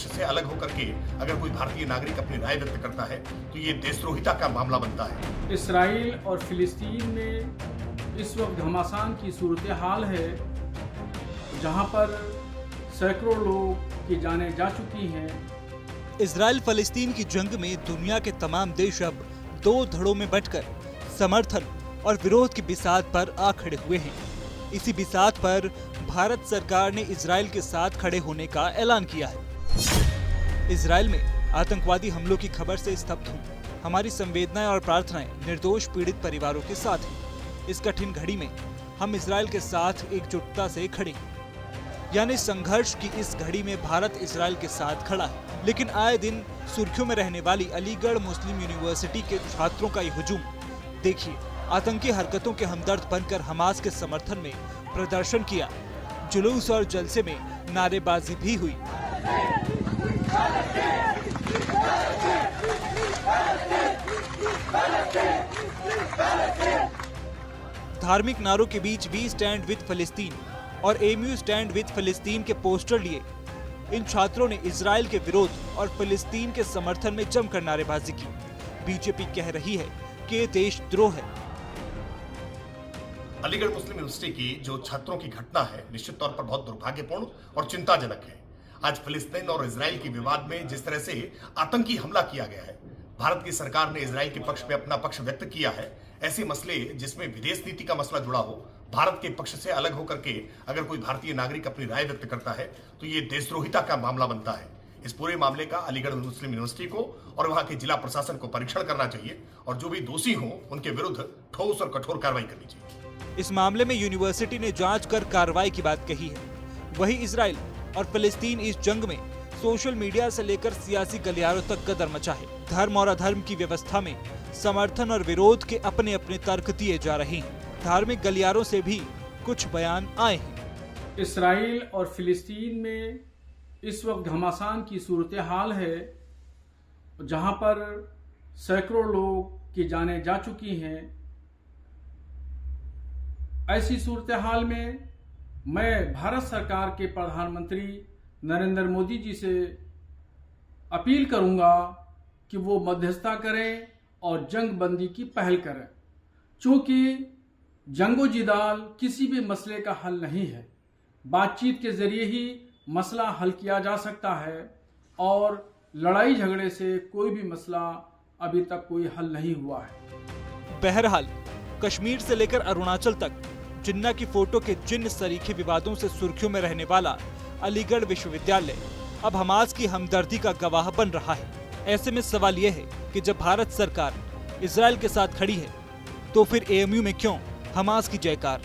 पक्ष से अलग होकर के अगर कोई भारतीय नागरिक अपनी राय व्यक्त करता है तो ये देशद्रोहिता का मामला बनता है। इसराइल और फिलिस्तीन में इस वक्त घमासान की सूरत हाल है, जहां पर सैकड़ों लोग की जानें जा चुकी हैं। इसराइल फलस्तीन की जंग में दुनिया के तमाम देश अब दो धड़ों में बंटकर समर्थन और विरोध की बिसात पर आ खड़े हुए हैं। इसी बिसात पर भारत सरकार ने इजराइल के साथ खड़े होने का ऐलान किया है। इजराइल में आतंकवादी हमलों की खबर से स्तब्ध हूँ। हमारी संवेदनाएं और प्रार्थनाएं निर्दोष पीड़ित परिवारों के साथ हैं। इस कठिन घड़ी में हम इजराइल के साथ एकजुटता से खड़े हैं। यानी संघर्ष की इस घड़ी में भारत इजराइल के साथ खड़ा है। लेकिन आए दिन सुर्खियों में रहने वाली अलीगढ़ मुस्लिम यूनिवर्सिटी के छात्रों का ये हुजूम देखिए। आतंकी हरकतों के हमदर्द बनकर हमास के समर्थन में प्रदर्शन किया, जुलूस और जलसे में नारेबाजी भी हुई। धार्मिक नारों के बीच वी स्टैंड विद फलस्तीन और एमयू स्टैंड विद फलस्तीन के पोस्टर लिए इन छात्रों ने इजराइल के विरोध और फलस्तीन के समर्थन में जमकर नारेबाजी की। बीजेपी कह रही है कि ये देशद्रोह है। अलीगढ़ मुस्लिम यूनिवर्सिटी की जो छात्रों की घटना है निश्चित तौर पर बहुत दुर्भाग्यपूर्ण और चिंताजनक है। आज फिलिस्तीन और इजराइल के विवाद में जिस तरह से आतंकी हमला किया गया है, भारत की सरकार ने इजराइल के पक्ष में अपना पक्ष व्यक्त किया है। ऐसे मसले जिसमें विदेश नीति का मसला जुड़ा हो, भारत के पक्ष से अलग होकर के अगर कोई भारतीय नागरिक अपनी राय व्यक्त करता है तो ये देशद्रोहिता का मामला बनता है। इस पूरे मामले का अलीगढ़ मुस्लिम यूनिवर्सिटी को और वहां के जिला प्रशासन को परीक्षण करना चाहिए और जो भी दोषी हों उनके विरुद्ध ठोस और कठोर कार्रवाई करनी चाहिए। इस मामले में यूनिवर्सिटी ने जांच कर कार्रवाई की बात कही है। वहीं इजराइल और फलस्तीन इस जंग में सोशल मीडिया से लेकर सियासी गलियारों तक कदर मचा है। धर्म और अधर्म की व्यवस्था में समर्थन और विरोध के अपने अपने तर्क दिए जा रहे हैं। धार्मिक गलियारों से भी कुछ बयान आए हैं। इसराइल और फिलिस्तीन में इस वक्त घमासान की सूरत हाल है, जहां पर सैकड़ों लोग की जानें जा चुकी हैं। ऐसी सूरत हाल में मैं भारत सरकार के प्रधानमंत्री नरेंद्र मोदी जी से अपील करूंगा कि वो मध्यस्थता करें और जंग बंदी की पहल करें, क्योंकि जंगो जिदाल किसी भी मसले का हल नहीं है। बातचीत के जरिए ही मसला हल किया जा सकता है और लड़ाई झगड़े से कोई भी मसला अभी तक कोई हल नहीं हुआ है। बहरहाल कश्मीर से लेकर अरुणाचल तक जिन्ना की फोटो के जिन सरीखे विवादों से सुर्खियों में रहने वाला अलीगढ़ विश्वविद्यालय अब हमास की हमदर्दी का गवाह बन रहा है। ऐसे में सवाल यह है कि जब भारत सरकार इजराइल के साथ खड़ी है तो फिर एएमयू में क्यों हमास की जयकार।